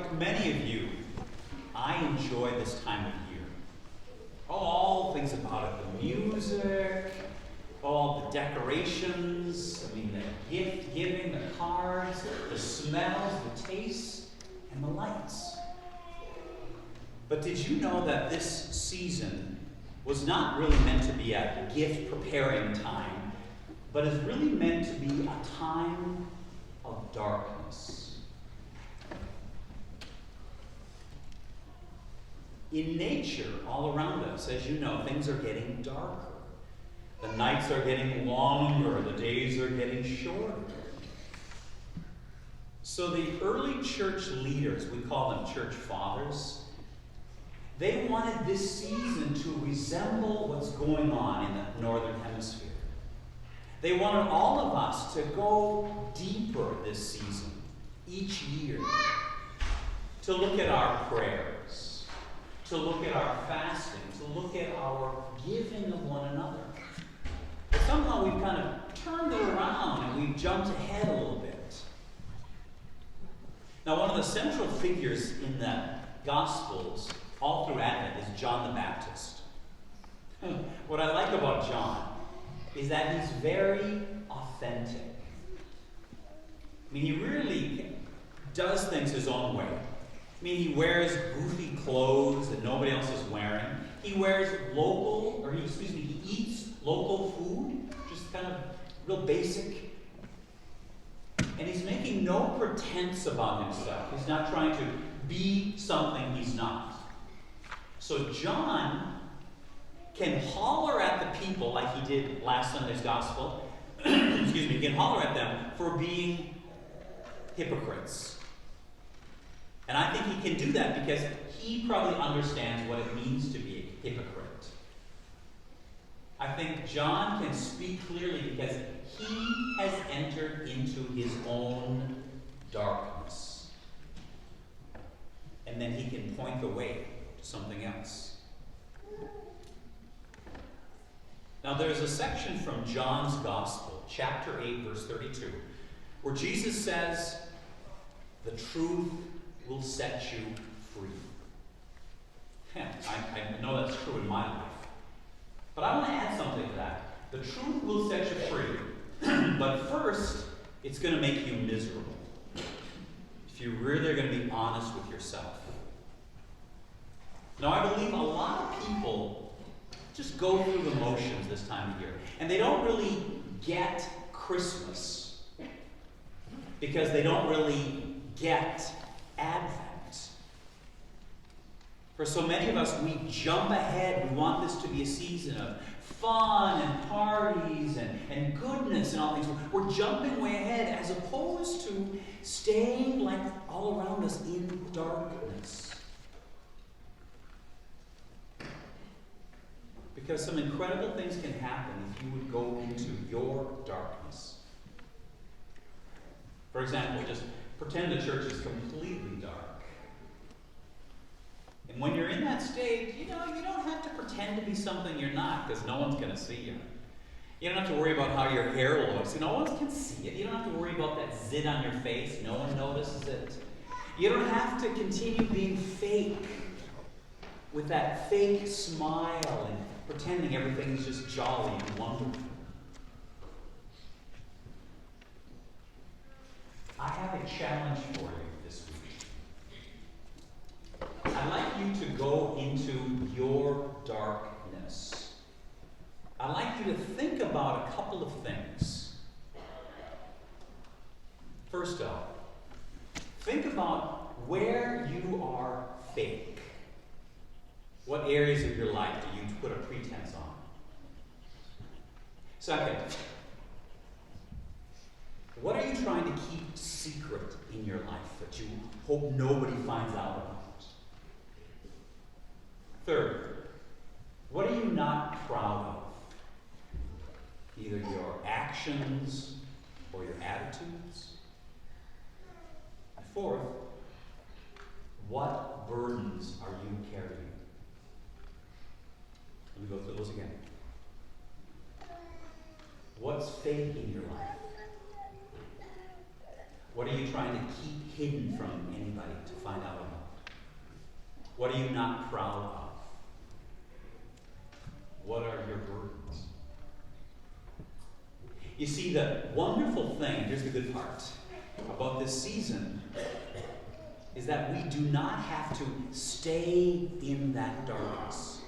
like many of you, I enjoy this time of year. All things about it, the music, all the decorations, the gift giving, the cards, the smells, the tastes, and the lights. But did you know that this season was not really meant to be a gift preparing time, but is really meant to be a time of darkness? In nature, all around us, as you know, things are getting darker. The nights are getting longer, the days are getting shorter. So the early church leaders, we call them church fathers, they wanted this season to resemble what's going on in the northern hemisphere. They wanted all of us to go deeper this season, each year, to look at our prayers, to look at our fasting, to look at our giving of one another. But somehow we've kind of turned it around and we've jumped ahead a little bit. Now, one of the central figures in the Gospels all through Advent is John the Baptist. What I like about John is that he's very authentic. He really does things his own way. He wears goofy clothes that nobody else is wearing. He eats local food, just kind of real basic. And he's making no pretense about himself. He's not trying to be something he's not. So John can holler at the people like he did last Sunday's gospel. He can holler at them for being hypocrites. And I think he can do that because he probably understands what it means to be a hypocrite. I think John can speak clearly because he has entered into his own darkness. And then he can point the way to something else. Now there's a section from John's Gospel, chapter 8, verse 32, where Jesus says, "The truth will set you free." I know that's true in my life. But I want to add something to that. The truth will set you free. But first, it's going to make you miserable. If you really are going to be honest with yourself. Now, I believe a lot of people just go through the motions this time of year. And they don't really get Christmas because they don't really get Advent. For so many of us, we jump ahead. We want this to be a season of fun and parties and goodness and all things. We're jumping way ahead as opposed to staying like all around us in darkness. Because some incredible things can happen if you would go into your darkness. For example, just pretend the church is completely dark. And when you're in that state, you don't have to pretend to be something you're not, because no one's going to see you. You don't have to worry about how your hair looks. No one can see it. You don't have to worry about that zit on your face. No one notices it. You don't have to continue being fake with that fake smile and pretending everything's just jolly and wonderful. I have a challenge for you this week. I'd like you to go into your darkness. I'd like you to think about a couple of things. First off, think about where you are fake. What areas of your life do you put a pretense on? Second, what are you trying to keep secret in your life that you hope nobody finds out about? Third, what are you not proud of? Either your actions or your attitudes. And fourth, what burdens are you carrying? Let me go through those again. What's fake in your life? What are you trying to keep hidden from anybody to find out about? What are you not proud of? What are your burdens? You see, the wonderful thing, here's the good part, about this season is that we do not have to stay in that darkness.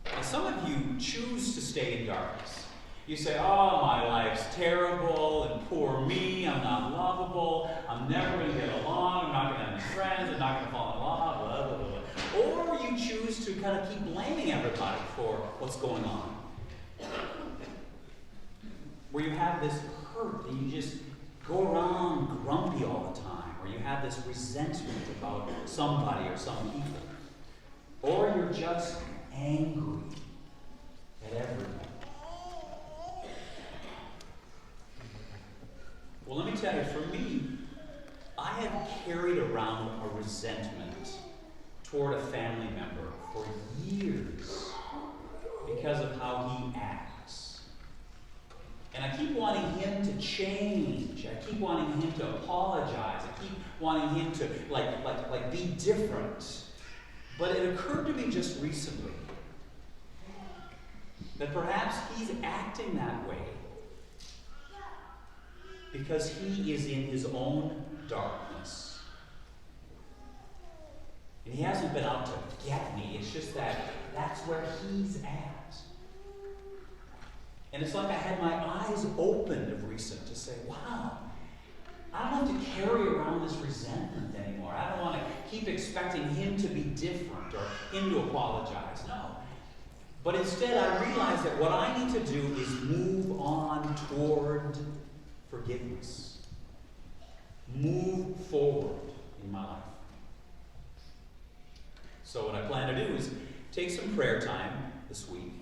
Now, some of you choose to stay in darkness. You say, oh, my life's terrible, and poor me, I'm not lovable, I'm never going to get along, I'm not going to have any friends, I'm not going to fall in love, blah, blah, blah. Or you choose to kind of keep blaming everybody for what's going on. Where you have this hurt and you just go around grumpy all the time, or you have this resentment about somebody or some people. Or you're just angry at everyone. Well, let me tell you, for me, I have carried around a resentment toward a family member for years because of how he acts. And I keep wanting him to change. I keep wanting him to apologize. I keep wanting him to like be different. But it occurred to me just recently that perhaps he's acting that way because he is in his own darkness. And he hasn't been out to get me. It's just that that's where he's at. And it's like I had my eyes opened of recent to say, wow, I don't have to carry around this resentment anymore. I don't want to keep expecting him to be different or him to apologize. No. But instead, I realize that what I need to do is move on toward forgiveness. Move forward in my life. So what I plan to do is take some prayer time this week,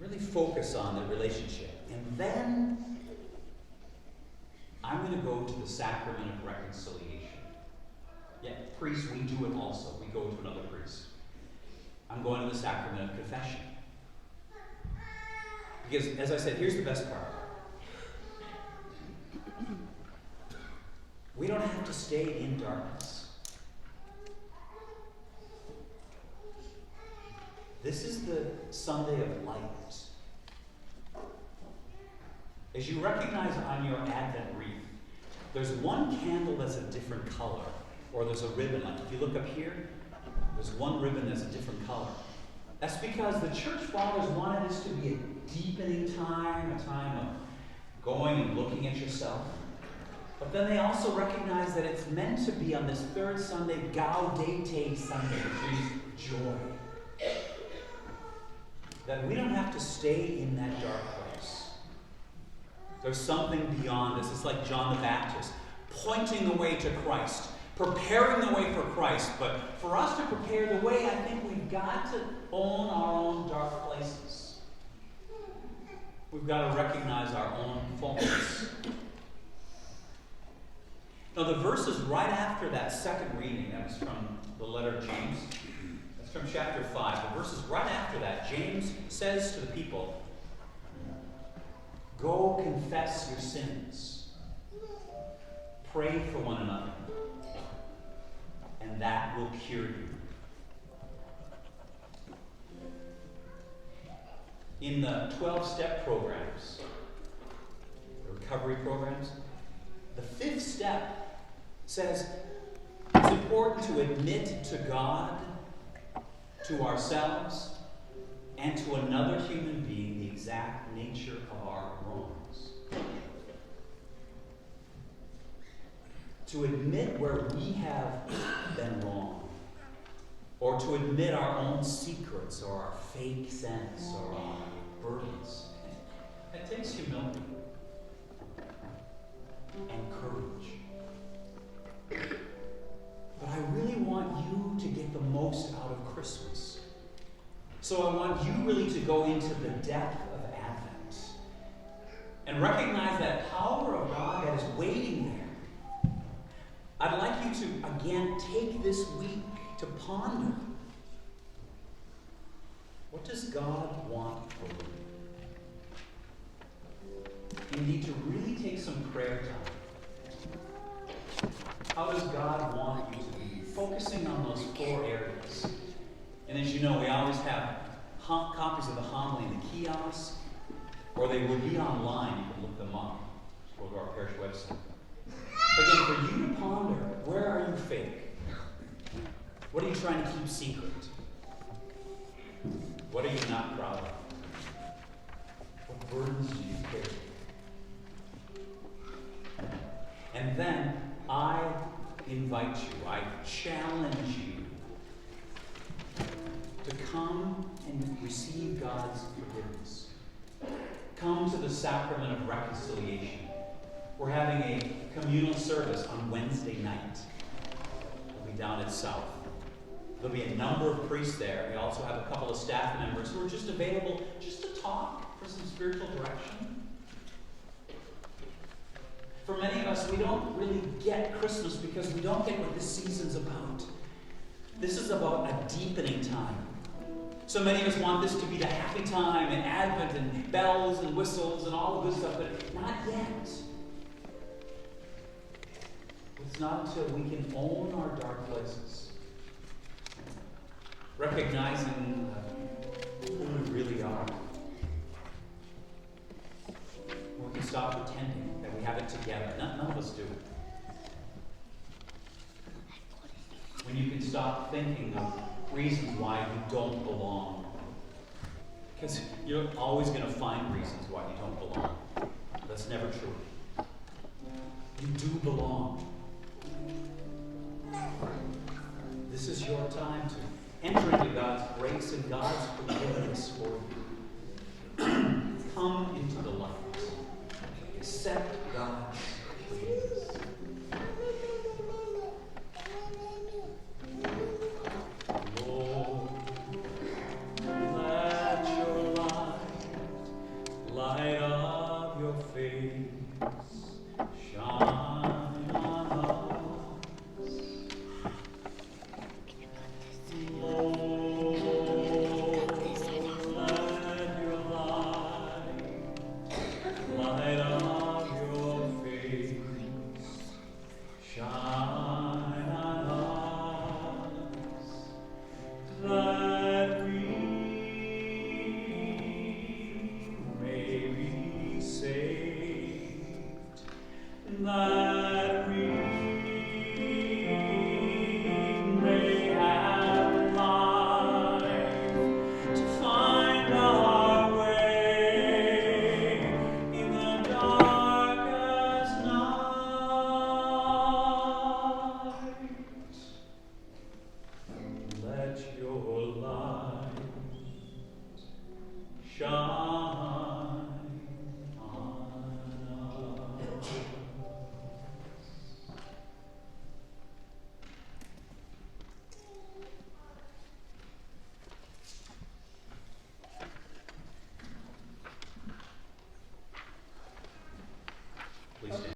really focus on the relationship, and then I'm going to go to the sacrament of reconciliation. Yeah, priests, we do it also. We go to another priest. I'm going to the sacrament of confession. Because, as I said, here's the best part. We don't have to stay in darkness. This is the Sunday of light. As you recognize on your Advent wreath, there's one candle that's a different color, or there's a ribbon. Like if you look up here, there's one ribbon that's a different color. That's because the church fathers wanted this to be a deepening time, a time of going and looking at yourself. But then they also recognize that it's meant to be on this third Sunday, Gaudete Sunday, which means joy. That we don't have to stay in that dark place. There's something beyond us. It's like John the Baptist, pointing the way to Christ, preparing the way for Christ. But for us to prepare the way, I think we've got to own our own dark places. We've got to recognize our own faults. Now, the verses right after that second reading, that was from the letter of James, that's from chapter 5. The verses right after that, James says to the people, go confess your sins. Pray for one another. And that will cure you. In the 12-step programs, the recovery programs, the 5th step says it's important to admit to God, to ourselves, and to another human being the exact nature of our wrongs. To admit where we have been wrong, or to admit our own secrets, or our fake sense, or our burdens. That takes humility and courage. But I really want you to get the most out of Christmas. So I want you really to go into the depth of Advent and recognize that power of God that is waiting there. I'd like you to, again, take this week to ponder. What does God want for you? You need to really take some prayer time. How does God want you to be? Focusing on those 4 areas. And as you know, we always have copies of the homily in the kiosk, or they will be online. You can look them up. Go to our parish website. Again, for you to ponder, where are you fake? What are you trying to keep secret? What are you not proud of? What burdens do you carry? And then I invite you, I challenge you to come and receive God's forgiveness. Come to the sacrament of reconciliation. We're having a communal service on Wednesday night. We'll be down at South. There'll be a number of priests there. We also have a couple of staff members who are just available just to talk for some spiritual direction. For many of us, we don't really get Christmas because we don't get what this season's about. This is about a deepening time. So many of us want this to be the happy time and Advent and bells and whistles and all of this stuff, but not yet. It's not until we can own our dark places, recognizing who we really are. We can stop pretending that we have it together. None of us do. When you can stop thinking of reasons why you don't belong. Because you're always going to find reasons why you don't belong. That's never true. You do belong. This is your time to enter into God's grace and God's forgiveness for you. Come into the light. Accept